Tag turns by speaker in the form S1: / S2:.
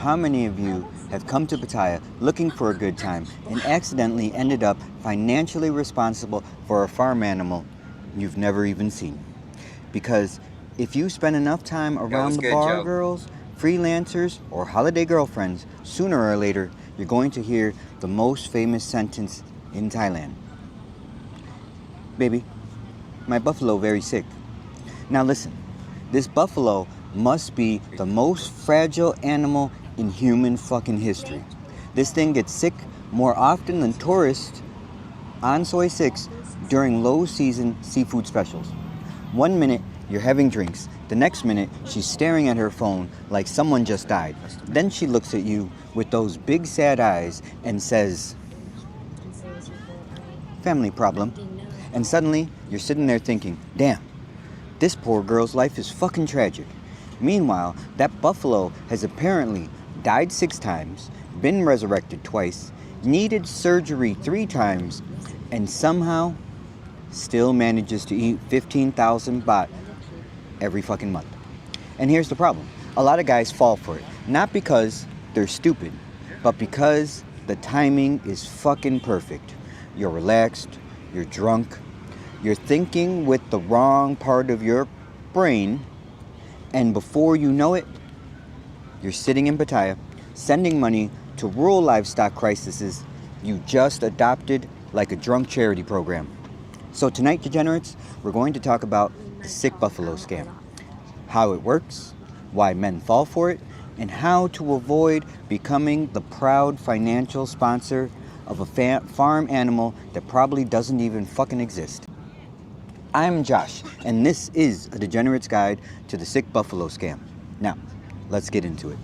S1: How many of you have come to Pattaya looking for a good time and accidentally ended up financially responsible for a farm animal you've never even seen? Because if you spend enough time around the bar girls, freelancers, or holiday girlfriends, sooner or later you're going to hear the most famous sentence in Thailand. Baby, my buffalo very sick. Now listen, this buffalo must be the most fragile animal in human fucking history. This thing gets sick more often than tourists on Soy 6 during low season seafood specials. 1 minute you're having drinks, the next minute she's staring at her phone like someone just died. Then she looks at you with those big sad eyes and says, "Family problem." And suddenly you're sitting there thinking, damn, this poor girl's life is fucking tragic. Meanwhile, that buffalo has apparently died 6 times, been resurrected twice, needed surgery 3 times, and somehow still manages to eat 15,000 baht every fucking month. And here's the problem. A lot of guys fall for it. Not because they're stupid, but because the timing is fucking perfect. You're relaxed, you're drunk, you're thinking with the wrong part of your brain, and before you know it, you're sitting in Pattaya, sending money to rural livestock crises you just adopted like a drunk charity program. So tonight, degenerates, we're going to talk about the sick buffalo scam, how it works, why men fall for it, and how to avoid becoming the proud financial sponsor of a farm animal that probably doesn't even fucking exist. I'm Josh, and this is a Degenerate's Guide to the Sick Buffalo Scam. Now, let's get into it.